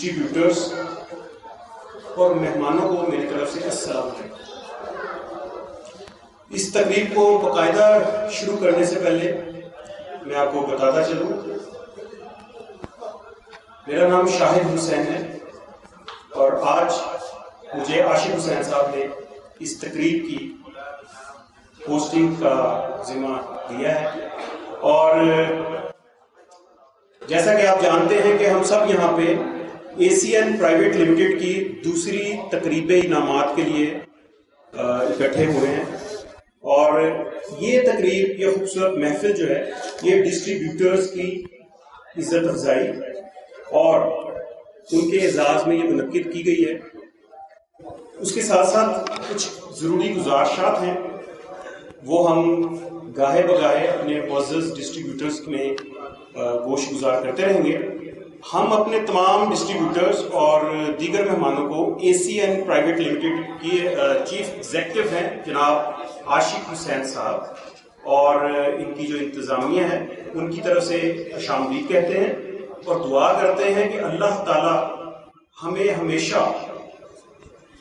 Distributors और मेहमानों को मेरी तरफ से अस्सलाम वालेकुम। इस तकरीब को बाकायदा शुरू करने से पहले मैं आपको बताता चलूँ, मेरा नाम शाहिद हुसैन है और आज मुझे आशिक हुसैन साहब ने इस तकरीब की पोस्टिंग का जिम्मा दिया है। और जैसा कि आप जानते हैं कि हम सब यहाँ पे एसीएन प्राइवेट लिमिटेड की दूसरी तकरीब इनामात के लिए इकट्ठे हुए हैं और ये तकरीब, ये खूबसूरत महफिल जो है, ये डिस्ट्रीब्यूटर्स की इज्जत अफजाई और उनके एजाज में ये मुनक्किद की गई है। उसके साथ साथ कुछ ज़रूरी गुजारिशात हैं, वो हम गाहे बगाहे अपने मुअज़्ज़ज़ डिस्ट्रीब्यूटर्स में गोश गुजार करते रहेंगे। हम अपने तमाम डिस्ट्रीब्यूटर्स और दीगर मेहमानों को एसीएन प्राइवेट लिमिटेड की चीफ एग्जेक्टिव हैं जनाब आशिक हुसैन साहब और इनकी जो इंतज़ामिया है उनकी तरफ से खुशामदीद कहते हैं और दुआ करते हैं कि अल्लाह ताला हमें हमेशा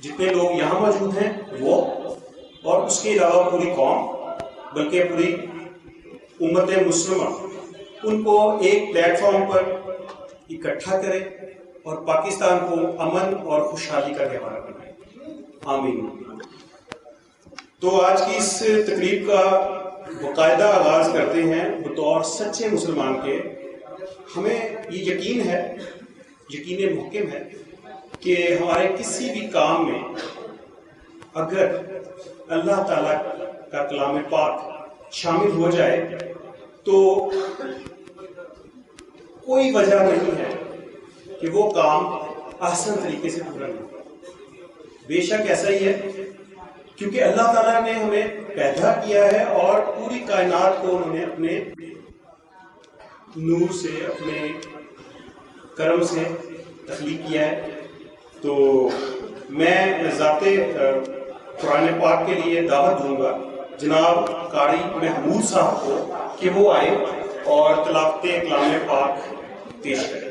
जितने लोग यहाँ मौजूद हैं वो और उसके अलावा पूरी कौम, बल्कि पूरी उम्मत मुस्लिमा, उनको एक प्लेटफॉर्म पर इकट्ठा करें और पाकिस्तान को अमन और खुशहाली का गहवारा बनाए। आमीन। तो आज की इस तकरीब का बाकायदा आगाज करते हैं बतौर सच्चे मुसलमान के। हमें ये यकीन है, यकीन मुहक्कम है कि हमारे किसी भी काम में अगर अल्लाह ताला का कलाम पाक शामिल हो जाए तो कोई वजह नहीं है कि वो काम आसान तरीके से पूरा नहीं हो। बेशक ऐसा ही है, क्योंकि अल्लाह ताला ने हमें पैदा किया है और पूरी कायनात को उन्होंने अपने नूर से, अपने करम से तख्लीक किया है। तो मैं ज़ाते कुरान पाक के लिए दावत दूंगा जनाब कारी महमूद साहब को कि वो आए और तलावत कलाम पाक पेश करें।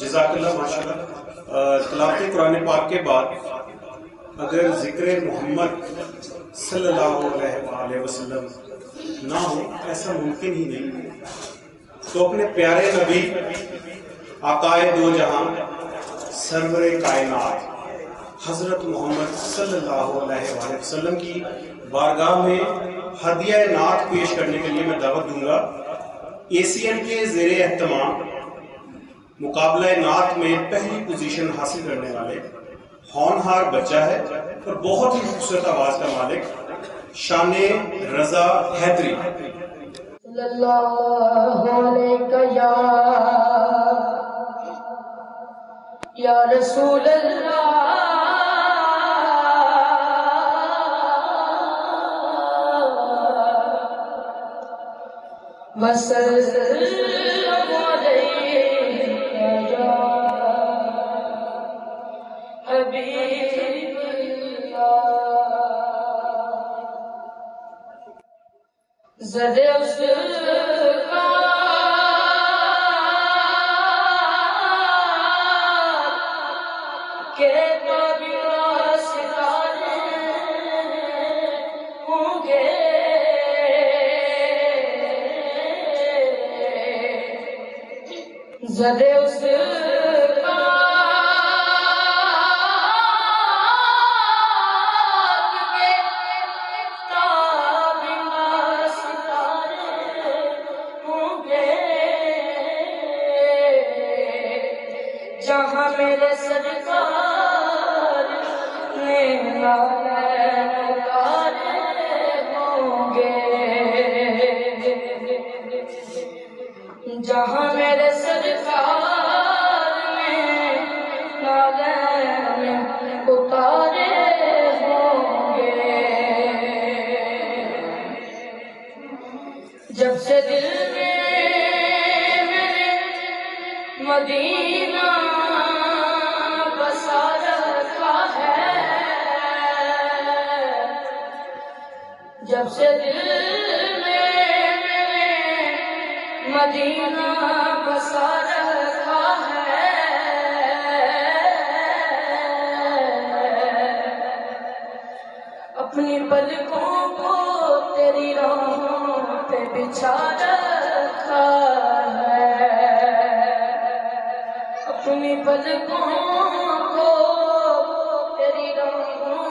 जज़ाकल्लाह माशाअल्लाह। तिलावत कुरान पाक के बाद अगर जिक्र मोहम्मद सल्लल्लाहु अलैहि वसल्लम ना हो ऐसा मुमकिन ही नहीं। तो अपने प्यारे नबी आकाए दो जहां सरवरे कायनात हजरत मोहम्मद सल्लल्लाहु अलैहि वसल्लम की बारगाह में हदिया नात पेश करने के लिए मैं दावत दूंगा। एसीएन के ज़ेरे एहतमाम मुकाबला नात में पहली पोजीशन हासिल करने वाले होनहार बच्चा है और बहुत ही खूबसूरत आवाज का मालिक शाने रजा हैदरी। या रसूल अल्लाह वसल्लम अलैका या हबीब अल्लाह। ज़दे उसका के सितारे होंगे ज़दे उसका के ताबिना सितारे होंगे जहाँ मेरे सरकार ने होंगे जहाँ मेरे सरकार ने नालैन उतारे होंगे। जब से दिल में मेरे मदीना बसा रखा है जब से दिल में मैंने मदीना बसा रखा है, अपनी पलकों को तेरी राहों पे बिछा रखा है, अपनी पलकों को तेरी राहों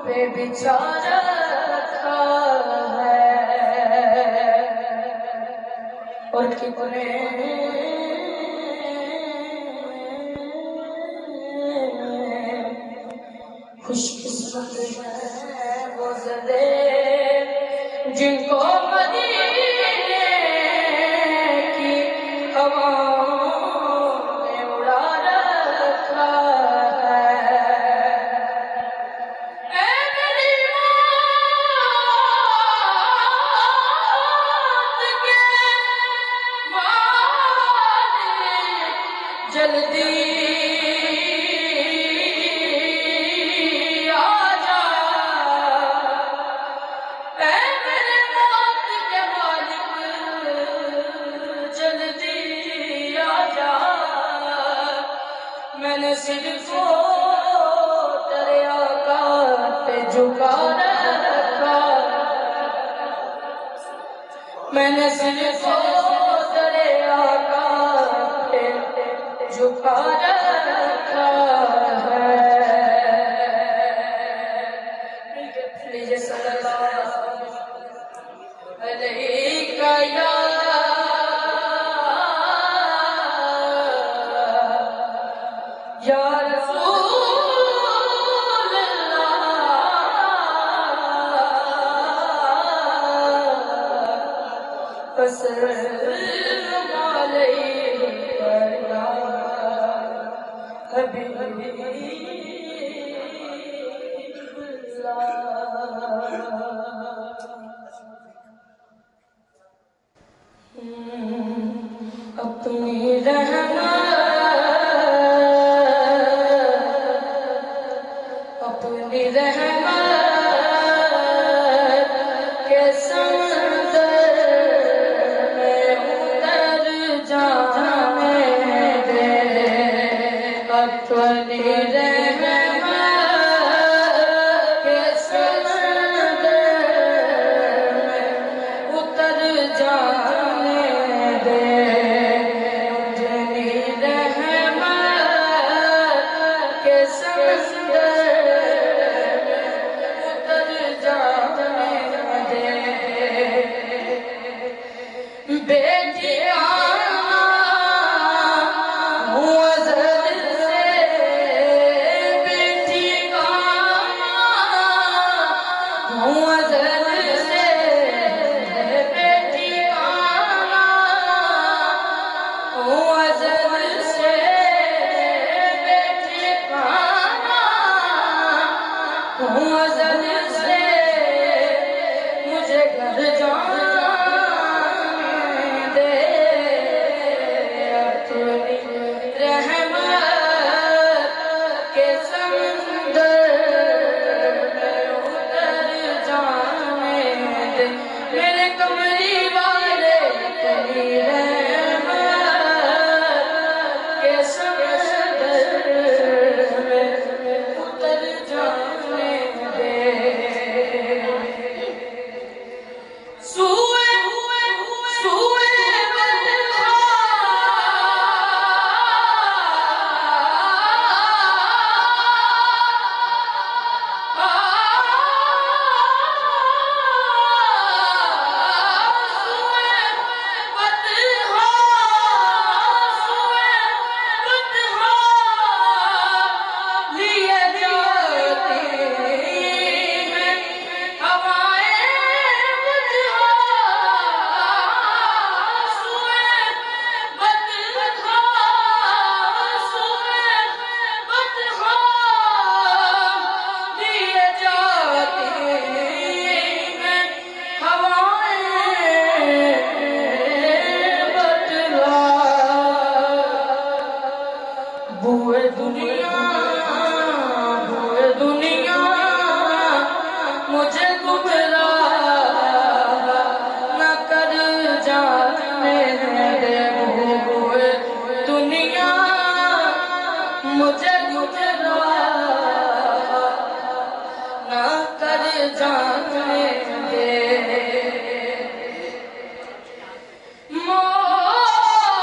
पे बिछा रखा है। और कितने खुशकिस्मत हैं वो ज़दे जिनको मदीने की हवाओं ने उड़ा रखा है। ऐ मेरी मौत के मालिक जल्दी मैंने सिर को तेरे आका पे झुका रखा, मैंने सिर को तेरे आका पे झुका रखा है। लीजिए सल्लल्लाहु अलैहि या रसूल अल्लाह वसल्लम अलैका या हबीबल्लाह। अपनी रहमत अपनी रहमत के समंदर में उतर जाने दे, अपनी रहमत के समंदर में उतर जाने दे, अपनी रहमत के समंदर मुझे गुमराह मुझे ना कर जाने दे। मौत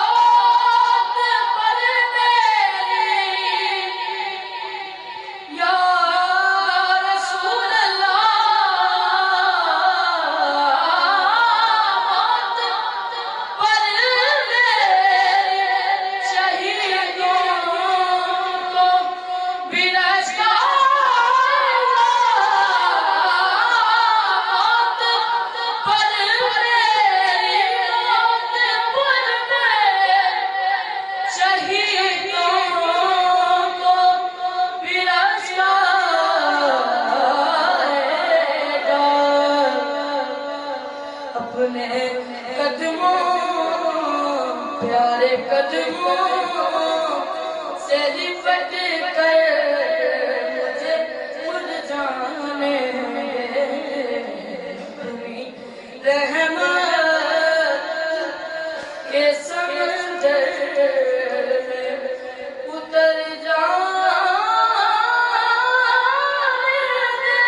पर मेरी या रसूल अल्लाह, मौत पर मेरी शहीदों को भी रास्ता, मौत पर मेरी, मौत पर मेरी शहीदों को भी रास्ता अपने कदमों, प्यारे कदमों से लिपट कर मुझे खुद जाने दे। तुम्हीं रहमत के समंदर में उतर जाने दे।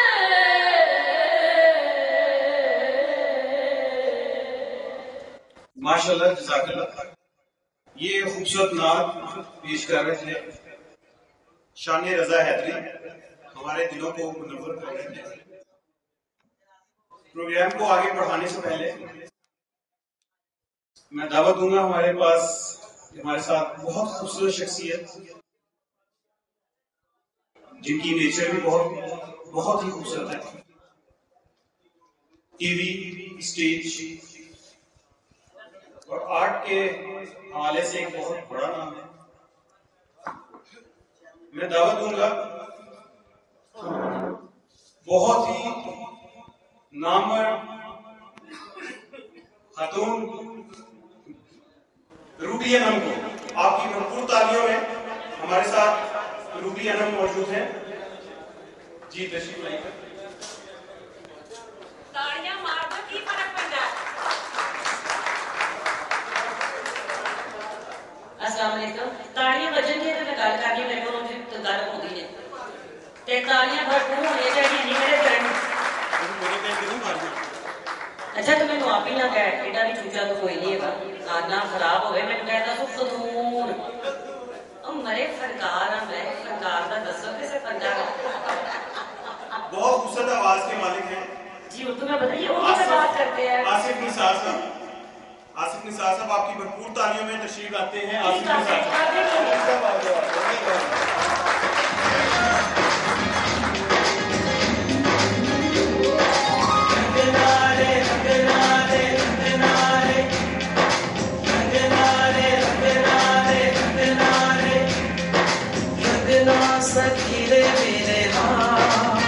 माशाल्लाह, जज़ाकल्लाह। ये खूबसूरत नात पेश कर रहे थे शान रजा हैदरी, हमारे दिलों को मुनव्वर कर रहे थे। प्रोग्राम को आगे बढ़ाने से पहले मैं दावत दूंगा हमारे पास हमारे साथ बहुत खूबसूरत शख्सियत, जिनकी नेचर भी बहुत ही खूबसूरत है। टीवी, स्टेज और आर्ट के हवाले से एक बहुत बड़ा नाम है। मैं दावत दूंगा बहुत ही नामवर खातून रूबी अनम को। आपकी भरपूर तालियों में हमारे साथ रूबी अनम मौजूद हैं। जी तशरीफ लाइए। ताड़ियां मार दो, की फर्क पैंदा। अस्सलाम वालेकुम। ताड़ियां बजणगियां ते मैं गल करनी, मेरे कोल तो गल होंदी नहीं ते ताड़ियां भरपूर होनियां चाहिदियां नहीं मेरे फ्रेंड। अच्छा तो मैनू आप ही ना कह, एडा भी चूचा तो कोई नहीं है ना खराब होवे। मैनू कहता तू फतून मरे फनकार है। मैं फनकार का दसो किसे फनकार। बहुत खूबसूरत आवाज के मालिक हैं जी, उर्दू में बताइए, उर्दू में बात करते हैं। आसिफ निसार साहब। आसिफ निसार साहब आपकी भरपूर तालियों में तशरीफ लाते हैं। आसिफ निसार साहब। सखीरे मेरे हाँ,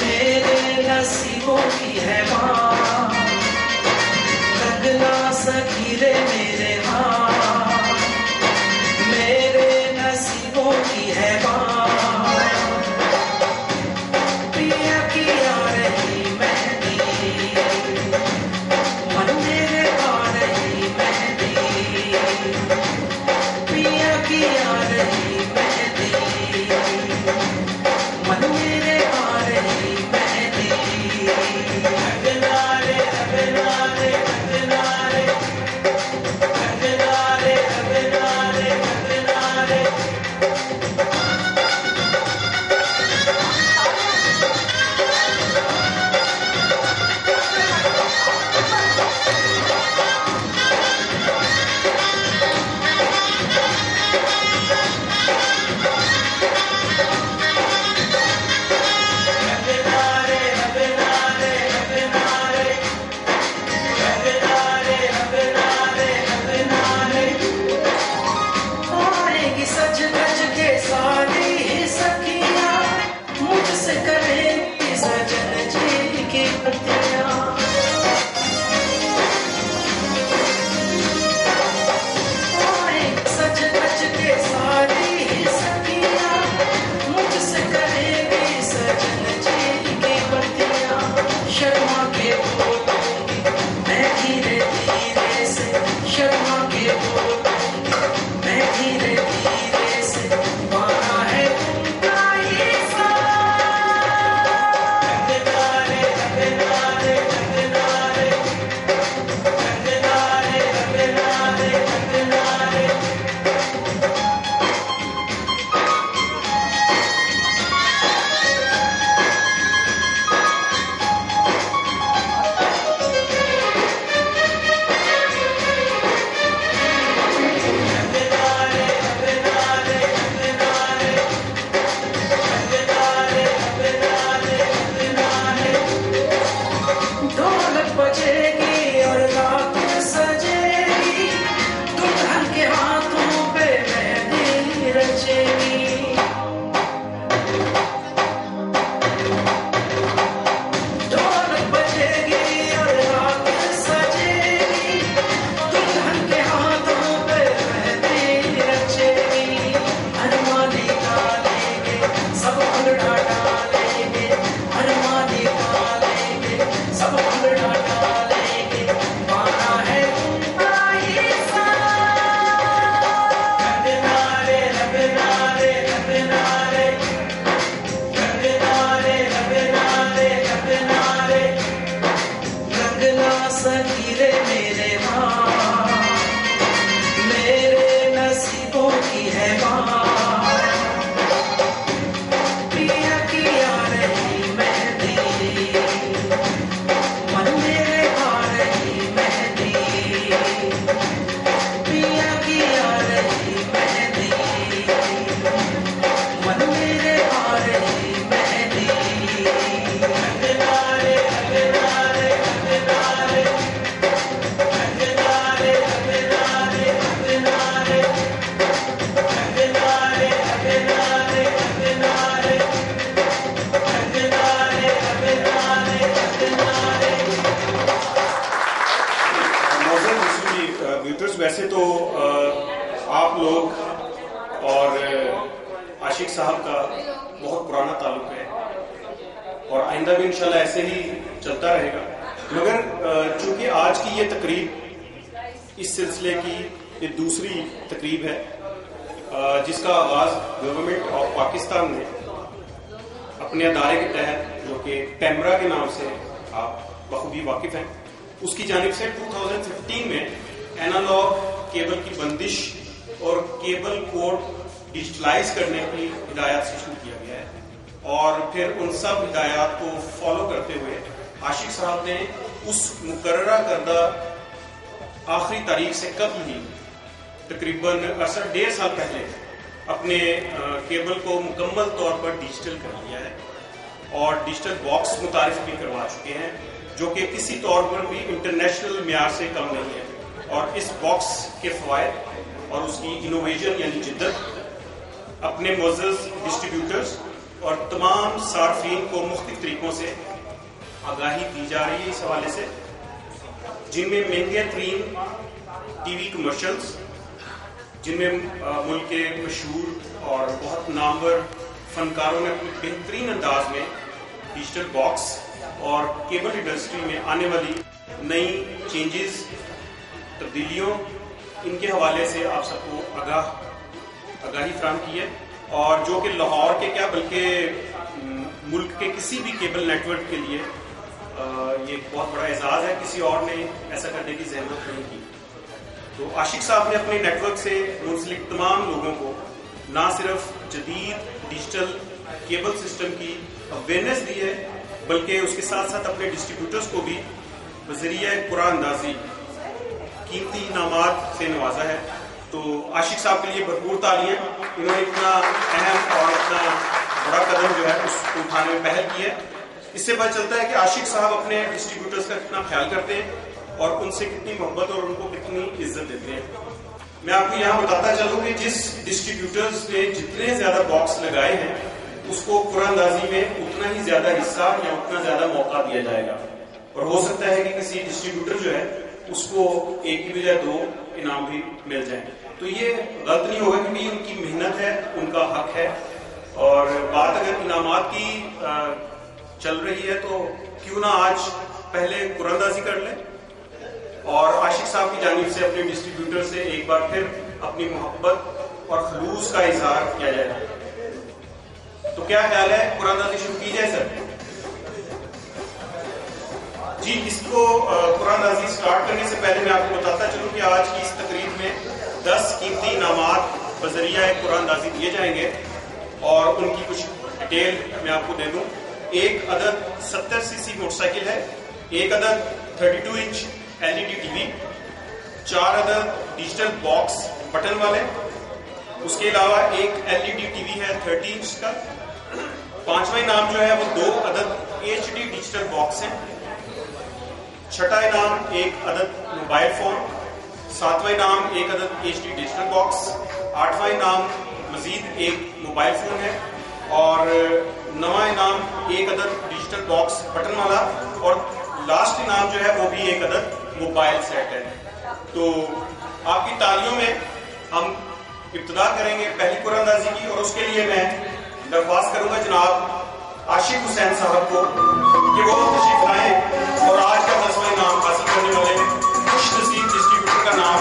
मेरे नसीबों की है माँ। लगना सखीरे मेरे हाँ, मेरे नसीबों की है माँ। पिया की आ रही मेहंदी, मन मेरे आ रही मेहंदी। पिया की आ रही मेहंदी, मन मेरे आ रही मेहंदी। लगना रे लगना रे लगना रे, लगना रे लगना रे लगना रे। आशिक साहब का बहुत पुराना ताल्लुक है और आइंदा भी इंशाल्लाह ऐसे ही चलता रहेगा। मगर चूंकि आज की ये तकरीब इस सिलसिले की ये दूसरी तकरीब है जिसका आगाज़ गवर्नमेंट ऑफ पाकिस्तान ने अपने अदारे के तहत जो कि पैमरा के नाम से आप बखूबी वाकिफ हैं, उसकी जानिब से 2015 में एनालॉग केबल की बंदिश और केबल कोड डिजिटलाइज करने की हिदायत से शुरू किया गया है और फिर उन सब हिदायत को फॉलो करते हुए आशिक साहब ने उस मुकर्ररा करदा आखिरी तारीख से कबल ही तकरीबन 1.5 साल पहले अपने केबल को मुकम्मल तौर पर डिजिटल कर लिया है और डिजिटल बॉक्स मुतारिफ भी करवा चुके हैं जो कि किसी तौर पर भी इंटरनेशनल म्यार से कम नहीं है। और इस बॉक्स के फ़वाइद और उसकी इनोवेशन यानी जिद्दत अपने मुअज़्ज़ज़ डिस्ट्रीब्यूटर्स और तमाम सार्फिन को मुख्तलिफ तरीकों से आगाही दी जा रही है इस हवाले से, जिनमें महंगे तरीन टीवी कमर्शल्स, जिनमें मुल्क के मशहूर और बहुत नामवर फनकारों ने अपने बेहतरीन अंदाज में डिजिटल बॉक्स और केबल इंडस्ट्री में आने वाली नई चेंजेस, तब्दीलियों, इनके हवाले से आप सबको आगाही फराहम की है और जो कि लाहौर के क्या बल्कि मुल्क के किसी भी केबल नेटवर्क के लिए ये बहुत बड़ा एजाज़ है, किसी और ने ऐसा करने की जहमत नहीं की। तो आशिक साहब ने अपने नेटवर्क से मुंसलिक तमाम लोगों को ना सिर्फ जदीद डिजिटल केबल सिस्टम की अवेयरनेस दी है बल्कि उसके साथ साथ अपने डिस्ट्रीब्यूटर्स को भी बज़रिया कुरान अंदाज़ी कीमती इनामात से नवाजा है। तो आशिक साहब के लिए भरपूर तालियां, इन्होंने इतना अहम और इतना बड़ा कदम जो है उसको उठाने में पहल की है। इससे पता चलता है कि आशिक साहब अपने डिस्ट्रीब्यूटर्स का कितना ख्याल करते हैं और उनसे कितनी मोहब्बत और उनको कितनी इज्जत देते हैं। मैं आपको यहाँ बताता चलूँ कि जिस डिस्ट्रीब्यूटर्स ने जितने ज्यादा बॉक्स लगाए हैं उसको कुरानंदाजी में उतना ही ज्यादा हिस्सा या उतना ज्यादा मौका दिया जाएगा और हो सकता है कि किसी डिस्ट्रीब्यूटर जो है उसको एक की बजाय 2 इनाम भी मिल जाए। तो ये गलत नहीं होगा क्योंकि उनकी मेहनत है, उनका हक है। और बात अगर इनामात की चल रही है तो क्यों ना आज पहले कुरानंदाजी कर ले और आशिक साहब की जानिब से अपने डिस्ट्रीब्यूटर से एक बार फिर अपनी मोहब्बत और खलूस का इजहार किया जाए। तो क्या ख्याल है, कुरानंदाजी शुरू की जाए सर? जी, इसको कुरानंदाजी स्टार्ट करने से पहले मैं आपको बताता चलूं कि आज की इस तकरीब में 10 कीमती इनामात बज़रिया कुरानंदाजी दिए जाएंगे और उनकी कुछ डिटेल मैं आपको दे दूं। एक अदद 70 सीसी मोटरसाइकिल है, एक अदद 32 इंच LED टीवी, 4 अदद डिजिटल बॉक्स बटन वाले, उसके अलावा एक LED टीवी है 30 इंच का। 5वां इनाम जो है वो 2 अदद HD डिजिटल बॉक्स है। 6वां इनाम एक अदद मोबाइल फोन। 7वां इनाम एक अदद HD डिजिटल बॉक्स। 8वां इनाम मजीद एक मोबाइल फोन है और 9वां इनाम एक अदद डिजिटल बॉक्स बटन वाला और लास्ट इनाम जो है वो भी एक अदद मोबाइल सेट है। तो आपकी तालियों में हम इब्तिदा करेंगे पहली कुरानंदाजी की और उसके लिए मैं दरख्वास्त करूंगा जनाब आशिक हुसैन साहब को कि वो तशरीफ लाएं और आज का 10वां इनाम हासिल करने वाले खुशनसीब डिस्ट्रीब्यूटर का नाम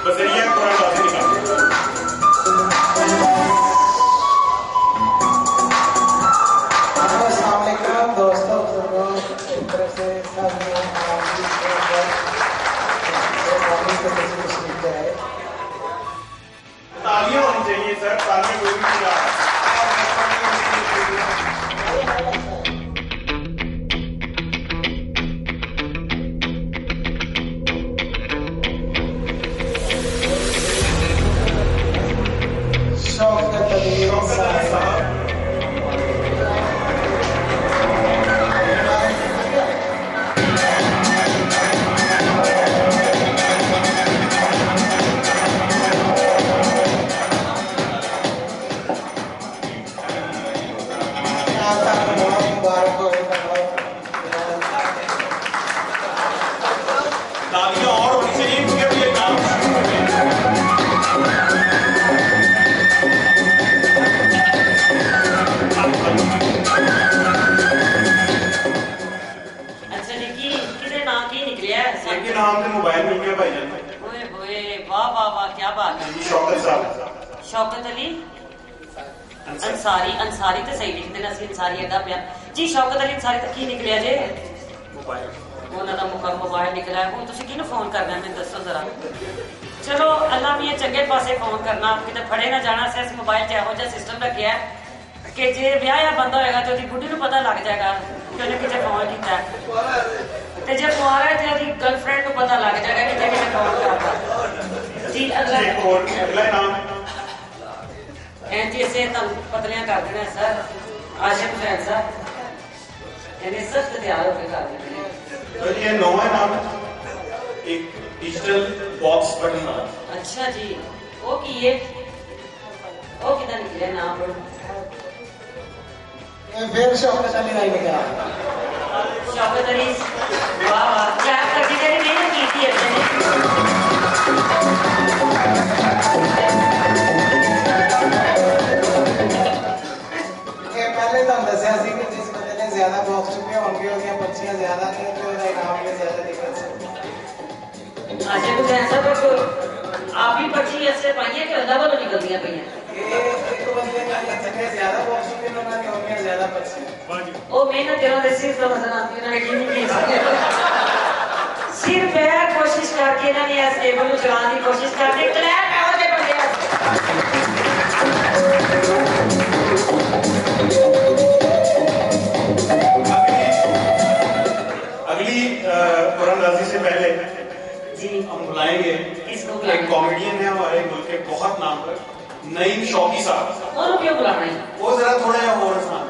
बज़रिया कुरानंदाजी निकालें। तालियां होनी चाहिए सर, तालियां कोई भी नहीं आ अंसारी अंसारी तो सही लिखते हैं, असली अंसारी एडा पिया जी। शौकत अली अंसारी तो की निकलिया जे? मोबाइल उन्होंने मुखर मोबाइल निकलिया। हूँ तुम किनू फोन करना मैं दसो जरा। चलो अल्लाह भी चंगे पासे फोन करना, कितने फड़े ना जाना। इस मोबाइल च यहो सिस्टम रखा कि जे ब्याह बंदा होएगा तो बुढ़ी को पता लग जाएगा कि उन्हें कितने फोन किया, तो जे कुआरा है तो गर्लफ्रेंड को पता लग जाएगा कि कितने फोन करता जी। अगला नाम ऐसी ऐसे पतलियां कर देना सर। आशिफ हुसैन साहब यानी सख्त तैयार होकर कर देने। तो ये नौवां नाम एक डिजिटल बॉक्स बटन वाला। अच्छा जी, वो की है वो कितना निकले नाम? फिर शौकत अली नहीं निकला। शौकत अली वाह वाह, क्या करती तेरी मेहनत की थी पहले तो दसिया कि जिस बंदे ने ज्यादा बॉक्स चुके होंगे उसकी पर्चियां ज्यादा नहीं तो उसका इनाम भी ज्यादा निकल सकता। आशिफ हुसैन साहब आप ही पर्ची ऐसे पाइए कि अल्लाह वालों निकलती हैं पईयां? एक बंदे ने जितने ज्यादा बॉक्स चुके उन्होंने होंगे ज्यादा पर्चियां। वो मेहनत जरा दे सिर्फ तो नजर आती है ना कि नहीं सिर्फ है कोशिश करके ना ये टेबल को चलाने की कोशिश करके क्लैप हो जाए बंदे। अगली कुरानबाजी से पहले जी हम बुलाएंगे किसको एक बुलाएंगे? कॉमेडियन है हमारे मुल्क के बहुत नाम पर, नईम शौकी साहब। और क्यों बुलाना है? वो जरा थोड़ा और आसान।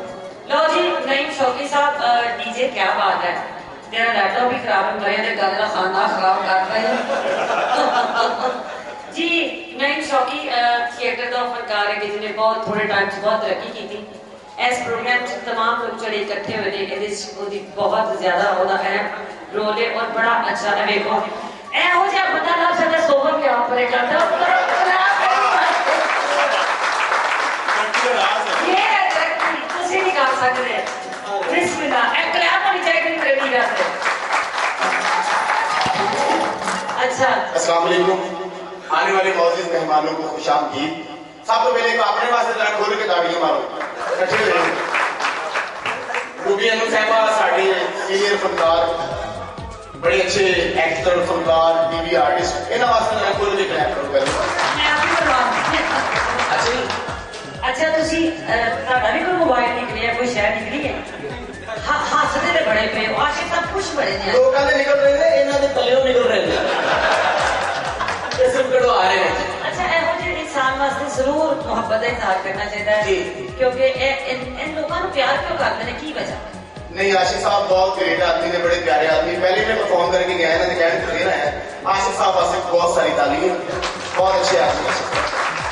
लो जी नईम शौकी साहब डीजे क्या बात है, तेरा लैपटॉप भी खराब है, मेरे घर का खाना खराब कर रहे हैं जी। नईम शौकी थिएटर का फनकार है जिन्हें बहुत थोड़े टाइम से बहुत तरक्की की थी। इस प्रोग्राम से तमाम लोग जड़े इकट्ठे हुए ने, बहुत ज्यादा अहम रोल है और बड़ा अच्छा है। देखो एहो जिहा बंदा ना साडे सोवर के आप परे करदा ये तुसी नहीं कर सकते। बिस्मिल्लाह एक क्लैप होनी चाहिए प्रेमी करते। अच्छा अस्सलाम वालेकुम। आने वाले मौजूद मेहमानों को खुशामदीद। सब तो पहले अपने वास्ते जरा खोल के ताड़ियां मारो इकट्ठे हो जाओ। रूबी अनु साहबा साडे सीनियर फनकार, बड़े अच्छे एक्टर फनकार टीवी आर्टिस्ट, इन्हां वास्ते जरा खोल के क्लैप करो पहले। मैं आप ही करवा। अच्छा तुसी ਤੁਹਾਡਾ ਵੀ ਕੋਈ मोबाइल निकलिया, कोई शय निकली है? हसदे ते बड़े पे आशिक सब कुछ बड़े ने। लोगों के निकल रहे हैं, इन्हां दे तलियों निकल रहे हैं, ये सिर्फ कढ़वा रहे हैं। अच्छा ਇਹੋ ਜਿਹੇ इंसान वास्ते जरूर मोहब्बत का इजहार करना चाहिए जी। क्योंकि इन लोगों को प्यार क्यों करते हैं, की वजह? नहीं, आशिक साहब बहुत ग्रेट आदमी ने, बड़े प्यारे आदमी। पहले मैं परफॉर्म करके गया इन्होंने कहने तो देना है आशिक साहब वास्ते बहुत सारी तालीम, बहुत अच्छे आदमी।